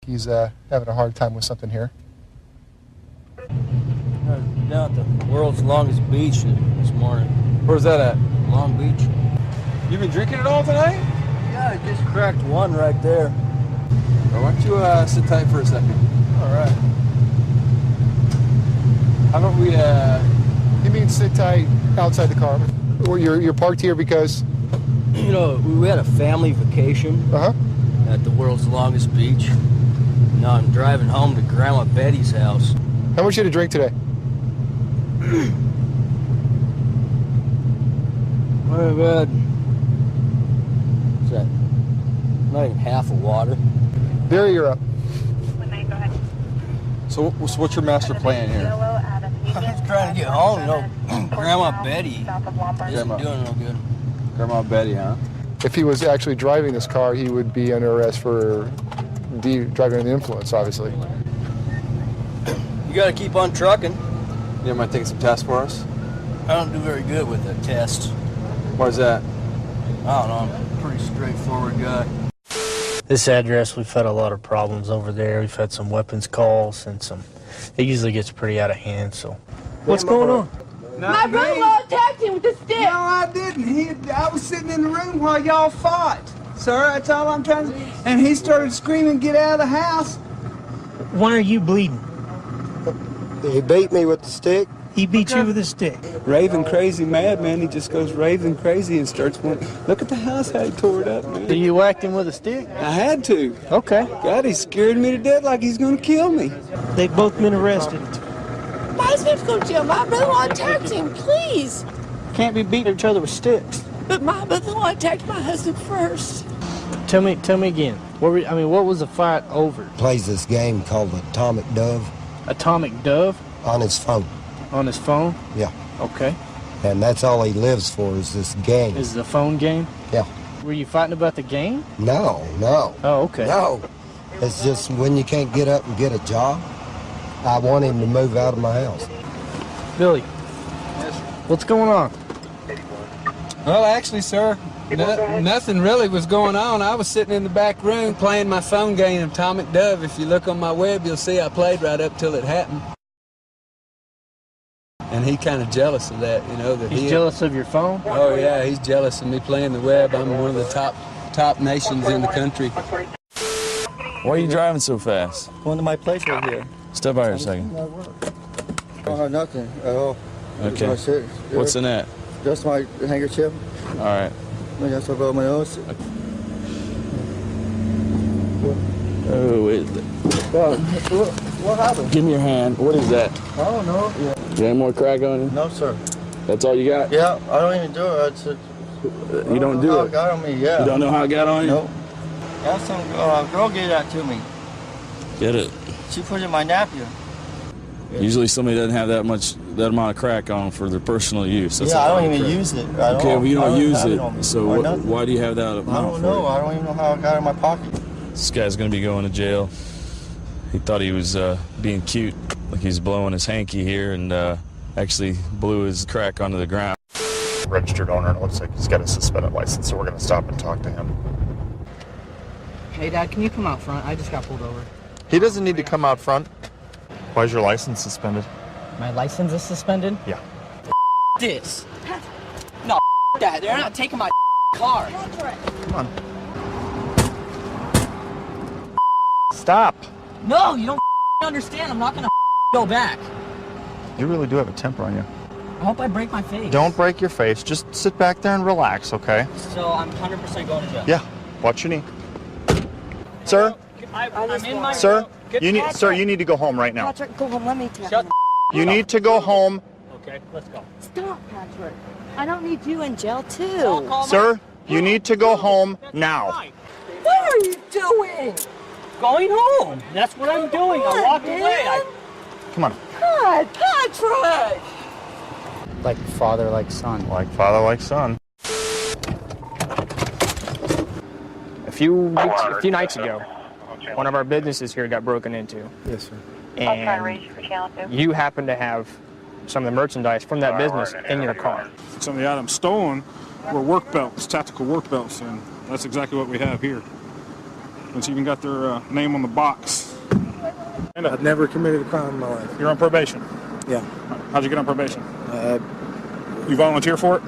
He's having a hard time with something here. Down at the world's longest beach this morning. Where's that at? Long Beach. You been drinking it all tonight? Yeah, I just cracked one right there. Well, why don't you sit tight for a second? All right. How about we, You mean sit tight outside the car? Or you're parked here because? You know, we had a family vacation at the world's longest beach. Now I'm driving home to Grandma Betty's house. How much did you drink today? Well, bad. What's that? Not even half a water. Barry, you're up. so what's your master plan here? I'm just trying to get home. You know, Grandma Betty isn't doing no good. Grandma Betty, huh? If he was actually driving this car, he would be under arrest for driving under the influence, obviously. You got to keep on trucking. You mind taking some tests for us? I don't do very good with the test. Why's that? I don't know. I'm a pretty straightforward guy. This address, we've had a lot of problems over there. We've had some weapons calls and some. It usually gets pretty out of hand. So, what's going on? My brother attacked him with a stick. No, I didn't. I was sitting in the room while y'all fought, sir. That's all I'm trying to. And he started screaming, "Get out of the house!" When are you bleeding? He beat me with the stick. He beat you with a stick. Raving crazy mad, man. He just goes raving crazy and starts going, look at the house, how he tore it up, man. So you whacked him with a stick? I had to. Okay. God, he scared me to death like he's going to kill me. They've both been arrested. My husband's going to jail. My brother-in-law attacked him, please. Can't be beating each other with sticks. But my brother-in-law attacked my husband first. Tell me again. What was the fight over? Plays this game called Atomic Dove Atomic Dove? on his phone. On his phone? Yeah. Okay. And that's all he lives for is this game. Is the phone game? Yeah. Were you fighting about the game? No. Oh, okay. No. It's just when you can't get up and get a job, I want him to move out of my house. Billy. What's going on? Well, actually, sir, nothing really was going on. I was sitting in the back room playing my phone game, Atomic Dove. If you look on my web, you'll see I played right up till it happened. And he kind of jealous of that, you know. He's jealous of your phone? Oh, yeah, he's jealous of me playing the web. I'm one of the top nations in the country. Why are you driving so fast? Going to my place right here. Step by here a second. I don't have nothing at all. Okay. What's in that? Just my handkerchief. All right. I guess I'll go my nose. Oh, wait. What happened? Give me your hand. What is that? I don't know. Yeah. You got any more crack on you? No, sir. That's all you got? Yeah, I don't even do it. You don't do it? It got on me, yeah. You don't know how it got on you? No. Got some girl gave that to me. Get it. She put it in my napkin. Usually somebody doesn't have that amount of crack on for their personal use. That's I don't even use it. Okay, well, you don't use it, so why do you have that amount? I don't know. I don't even know how I got it in my pocket. This guy's going to be going to jail. He thought he was being cute, like he's blowing his hanky here, and actually blew his crack onto the ground. Registered owner, and it looks like he's got a suspended license, so we're going to stop and talk to him. Hey, Dad, can you come out front? I just got pulled over. He doesn't need to come out front. Why is your license suspended? My license is suspended? Yeah. This. No, that. They're not taking my car. Come on. Stop. No, you don't understand. I'm not going to go back. You really do have a temper on you. I hope I break my face. Don't break your face. Just sit back there and relax, okay? So I'm 100% going to jail. Yeah. Watch your knee. Sir? I'm in my Sir? You need to go home right now. Patrick, go home. Let me tell Shut you. You need to go home. Okay, let's go. Stop, Patrick. I don't need you in jail, too. Sir, you need to go home now. What are you doing? Going home. That's what I'm doing. I walked away. Come on. God, Patrick! Like father, like son. Like father, like son. A few nights ago, one of our businesses here got broken into. Yes, sir. and you happen to have some of the merchandise from that business in your car. Some of the items stolen were work belts, tactical work belts, and that's exactly what we have here. It's even got their name on the box. I've never committed a crime in my life. You're on probation? Yeah. How'd you get on probation? You volunteer for it?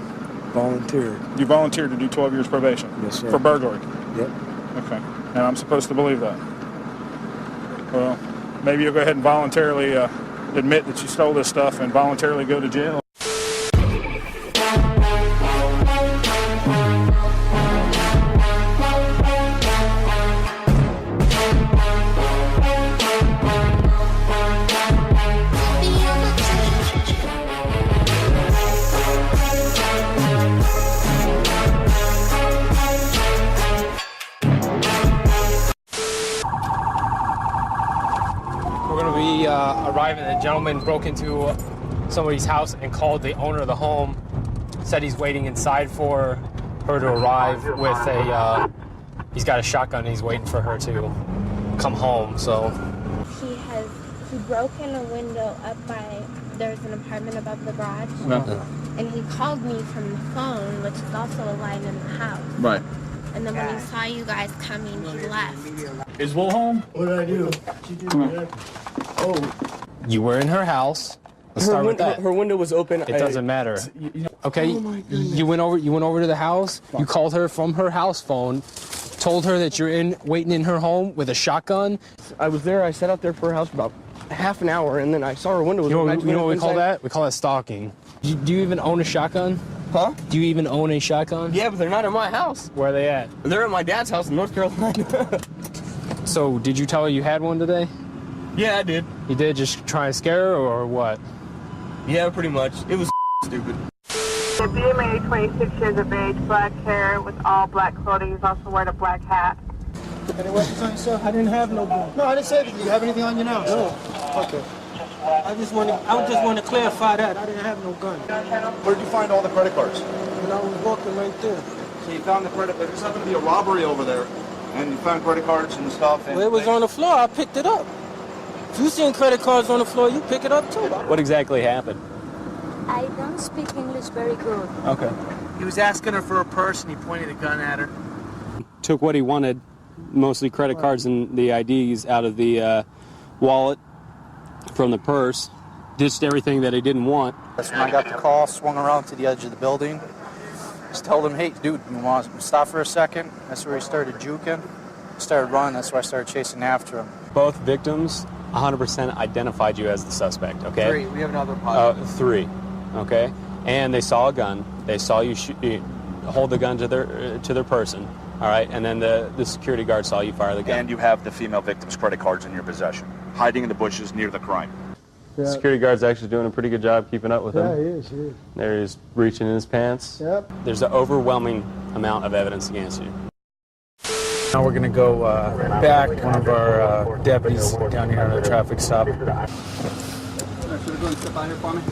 Volunteered. You volunteered to do 12 years probation? Yes, sir. For burglary? Yep. Okay. And I'm supposed to believe that? Well, maybe you'll go ahead and voluntarily admit that you stole this stuff and voluntarily go to jail. We're going to be arriving. A gentleman broke into somebody's house and called the owner of the home. Said he's waiting inside for her to arrive with a. He's got a shotgun. And he's waiting for her to come home. So He broke in a window up by. There's an apartment above the garage. And he called me from the phone, which is also a line in the house. Right. And then when he saw you guys coming, he left. Is Will home? What did I do? you were in her house. Let's start with that. Her window was open. It doesn't matter. Okay, you went over to the house. You called her from her house phone, told her that you're waiting in her home with a shotgun. I was there. I sat out there for her house for about half an hour, and then I saw her window was open. You know what we call that? We call that stalking. Do you even own a shotgun? Huh? Do you even own a shotgun? Yeah, but they're not in my house. Where are they at? They're at my dad's house in North Carolina. So, did you tell her you had one today? Yeah, I did. You did, just try and scare her, or what? Yeah, pretty much. It was stupid. The BMA, 26 years of age, black hair with all black clothing. He's also wearing a black hat. Any weapons on yourself? I didn't have no gun. No, I didn't say that. Do you have anything on you now? No. Okay. I just want to clarify that. I didn't have no gun. Where did you find all the credit cards? When I was walking right there. So you found the credit. There just happened to be a robbery over there, and you found credit cards and stuff. And Well, it was on the floor. I picked it up. If you seen credit cards on the floor, you pick it up too. What exactly happened? I don't speak English very good. Okay. He was asking her for a purse, and he pointed a gun at her. Took what he wanted, mostly credit cards and the IDs, out of the wallet from the purse. Ditched everything that he didn't want. That's when I got the call, swung around to the edge of the building. Just told him, hey, dude, you want to stop for a second? That's where he started juking. Started running, that's why I started chasing after him. Both victims 100% identified you as the suspect, okay? 3. We have another positive. 3, okay? And they saw a gun. They saw you hold the gun to their person, all right? And then the security guard saw you fire the gun. And you have the female victim's credit cards in your possession, hiding in the bushes near the crime. The security guard's actually doing a pretty good job keeping up with him. Yeah, he is. There he's reaching in his pants. Yep. There's an overwhelming amount of evidence against you. Now we're going to go back. One of our deputies down here on a traffic stop. Should I go and step out here for me?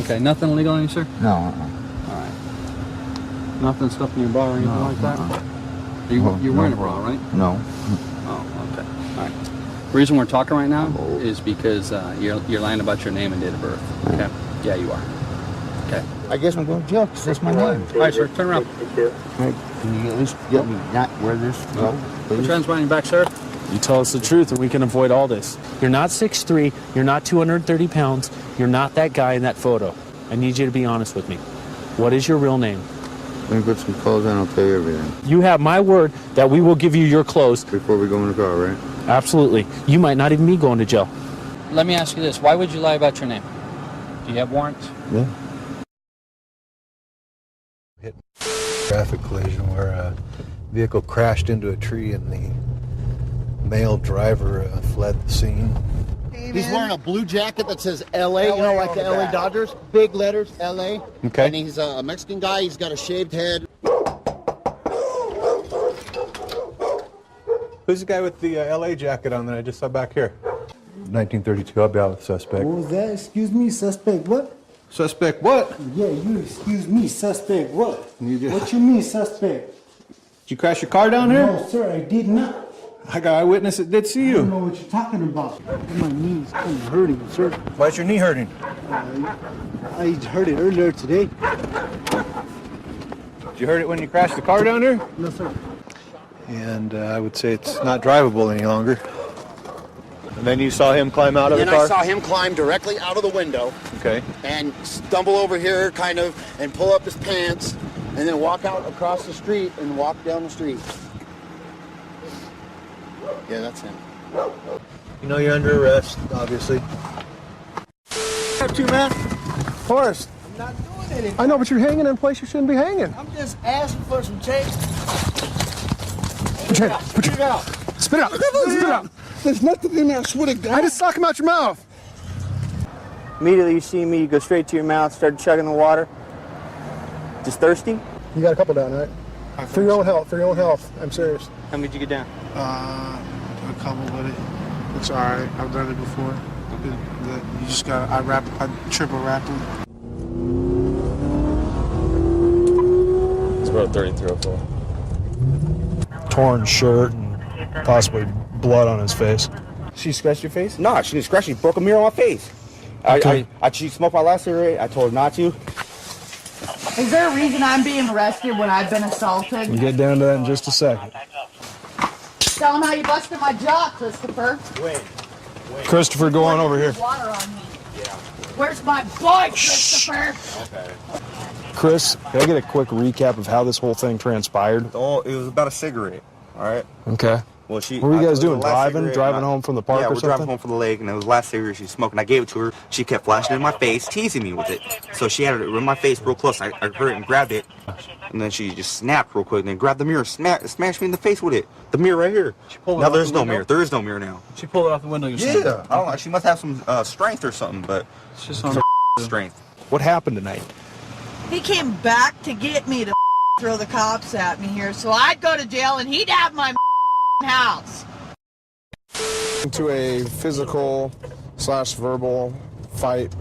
Okay, nothing illegal on you, sir? No. All right. Nothing stuff in your bra or anything like that? You're wearing a bra, right? No. Oh, okay. All right. The reason we're talking right now is because you're lying about your name and date of birth. Okay? Yeah, you are. Okay. I guess I'm going to jail because that's my name. All right, sir. Turn around. Hey, can you at least get me not where this go, Put please? your hands behind your back, sir. You tell us the truth and we can avoid all this. You're not 6'3", you're not 230 pounds, you're not that guy in that photo. I need you to be honest with me. What is your real name? Let me put some clothes on, I'll tell you everything. You have my word that we will give you your clothes. Before we go in the car, right? Absolutely. You might not even be going to jail. Let me ask you this. Why would you lie about your name? Do you have warrants? Yeah. Traffic collision where a vehicle crashed into a tree and the male driver fled the scene. He's wearing a blue jacket that says LA, you know, like the LA Dodgers, big letters, LA. Okay. And he's a Mexican guy, he's got a shaved head. Who's the guy with the LA jacket on that I just saw back here? 1932, I'll be out with the suspect. What was that? Excuse me, suspect what? Suspect what? Yeah, you excuse me, suspect what? You just... What you mean, suspect? Did you crash your car down here? No, sir, I did not. I got eyewitness that did see I don't you. know what you're talking about. My knee's kind of hurting, sir. Why's your knee hurting? I heard it earlier today. Did you heard it when you crashed the car down there? No, sir. And I would say it's not drivable any longer. And then you saw him climb out of the Then car? I saw him climb directly out of the window Okay. and stumble over here kind of and pull up his pants and then walk out across the street and walk down the street. Yeah, that's him. You know you're under arrest, obviously. Up to, man. Forrest. I'm not doing anything. I know, but you're hanging in a place you shouldn't be hanging. I'm just asking for some change. Put your hand, put your out. Spit it out. Spit it out. There's nothing in there, I swear to God. I just suck him out your mouth. Immediately you see me, you go straight to your mouth, start chugging the water. Just thirsty? You got a couple down, right? For your own health, for your own health. I'm serious. How many did you get down? A couple, but it's all right. I've done it before. You just got, I triple wrap them. It's about 3304. Torn shirt and possibly blood on his face. She scratched your face? No, she didn't scratch. She broke a mirror on my face. She smoked my last cigarette. I told her not to. Is there a reason I'm being arrested when I've been assaulted? We'll get down to that in just a second. Tell them how you busted my jaw, Christopher. Christopher, go on over here. Water on me. Where's my boy, Christopher? Chris, can I get a quick recap of how this whole thing transpired? Oh, it was about a cigarette. All right. Okay. Well, What were you guys doing? Driving home from the park yeah, or we're something? driving home from the lake, and it was the last cigarette she smoked, and I gave it to her. She kept flashing it in my face, teasing me with it. So she had it in my face real close. I heard it and grabbed it, and then she just snapped real quick, and then grabbed the mirror, smashed me in the face with it. The mirror right here. Now there's no mirror. There is no mirror now. She pulled it off the window. Yeah, I don't know. She must have some strength or something, but it's just some strength. What happened tonight? He came back to get me to throw the cops at me here, so I'd go to jail and he'd have my house. To a physical / verbal fight.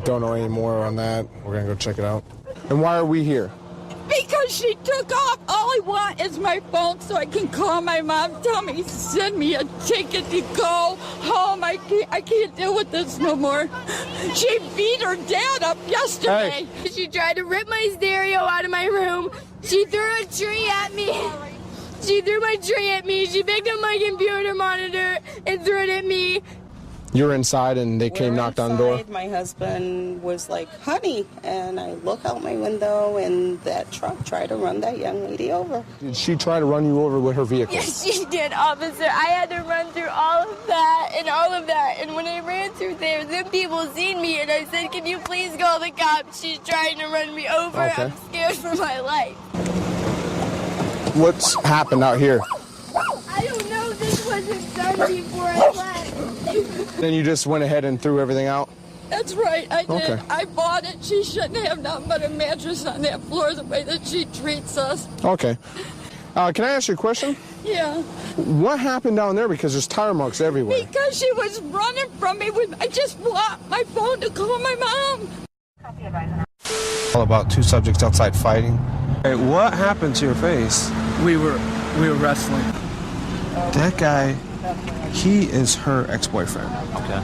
Don't know any more on that. We're gonna go check it out. And why are we here? Because she took off. All I want is my phone so I can call my mom, tell me, send me a ticket to go home. I can't deal with this no more. She beat her dad up yesterday. Hey. She tried to rip my stereo out of my room. She threw a tree at me. She threw my tree at me. She picked up my computer monitor and threw it at me. You were inside and they came, knocked on the door? My husband was like, honey, and I look out my window and that truck tried to run that young lady over. Did she try to run you over with her vehicle? Yes, she did, officer. I had to run through all of that and all of that. And when I ran through there, them people seen me and I said, can you please call the cops? She's trying to run me over. Okay. I'm scared for my life. What's happened out here? I don't know. This wasn't done before I left. Then you just went ahead and threw everything out? That's right, I did. Okay. I bought it. She shouldn't have nothing but a mattress on that floor the way that she treats us. Okay. Can I ask you a question? Yeah. What happened down there? Because there's tire marks everywhere. Because she was running from me. I just want my phone to call my mom. All about two subjects outside fighting. Hey, what happened to your face? We were wrestling. That guy, he is her ex-boyfriend. Okay.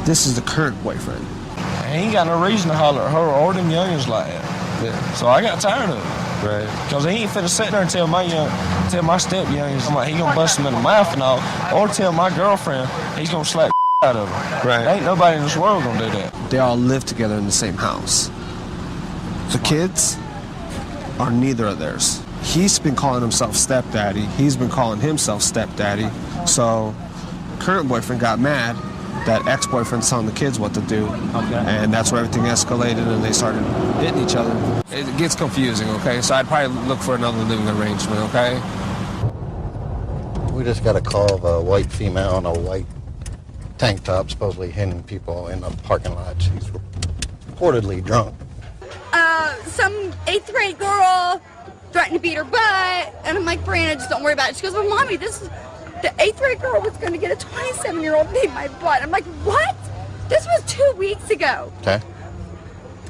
This is the current boyfriend. I ain't got no reason to holler at her or them youngins like that. Yeah. So I got tired of it. Right. Because he ain't finna sit there and tell my step youngins like he gonna bust him in the mouth and all, or tell my girlfriend he's gonna slap out of her. Right. Ain't nobody in this world gonna do that. They all live together in the same house. The kids are neither of theirs. He's been calling himself stepdaddy. He's been calling himself stepdaddy. So, current boyfriend got mad that ex-boyfriend's telling the kids what to do. Okay. And that's where everything escalated and they started hitting each other. It gets confusing, okay? So I'd probably look for another living arrangement, okay? We just got a call of a white female in a white tank top supposedly hitting people in a parking lot. She's reportedly drunk. Some 8th grade girl threatened to beat her butt, and I'm like, Brianna, just don't worry about it. She goes, well, Mommy, the 8th grade girl was going to get a 27-year-old beat my butt. I'm like, what? This was 2 weeks ago. Okay.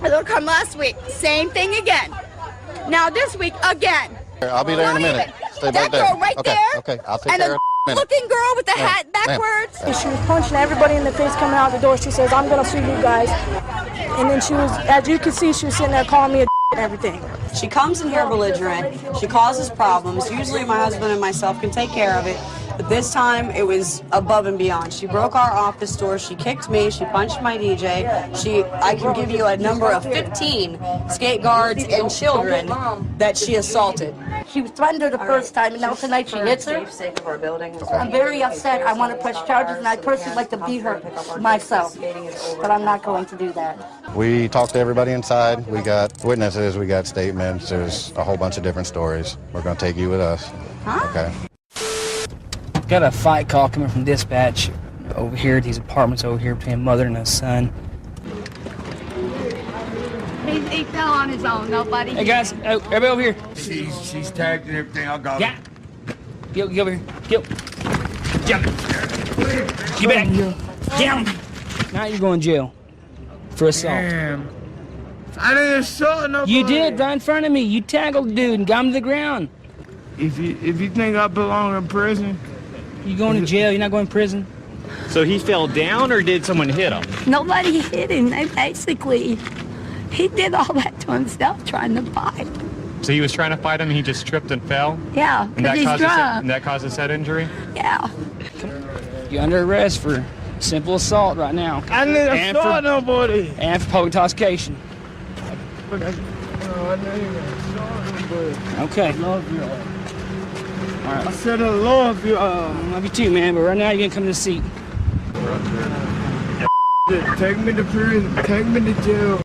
And they'll come last week. Same thing again. Now this week, again. I'll be there in a minute. Stay That back there. girl right okay. there. Okay, I'll take and care the of looking girl with the hat backwards. She was punching everybody in the face coming out the door. She says, I'm going to sue you guys. And then she was, as you can see, she was sitting there calling me a and everything. She comes in here belligerent. She causes problems. Usually my husband and myself can take care of it. But this time, it was above and beyond. She broke our office door. She kicked me. She punched my DJ. I can give you a number of 15 skate guards and children that she assaulted. She threatened her the first time, and now tonight she hits her. I'm very upset. I want to press charges, and I personally like to beat her myself. But I'm not going to do that. We talked to everybody inside. We got witnesses. We got statements. There's a whole bunch of different stories. We're going to take you with us. Okay. Got a fight call coming from dispatch over here at these apartments over here between a mother and a son. He fell on his own, nobody. Hey guys, everybody over here. She's tagged and everything. I got her. Get over here. Get. Jump. Get back. Down. Now you're going to jail for assault. Damn. I didn't assault nobody. You did right in front of me. You tackled the dude and got him to the ground. If you think I belong in prison, you going to jail. You're not going to prison. So he fell down, or did someone hit him? Nobody hit him. They basically, he did all that to himself trying to fight. So he was trying to fight him, and he just tripped and fell? Yeah, because he's drunk. And that caused his head injury? Yeah. You're under arrest for simple assault right now. I didn't assault nobody. And for public intoxication. I didn't assault nobody. Okay. I love you. All right. I said I love you. I love you too, man, but right now you're going to come to the seat. Take me to prison. Take me to jail.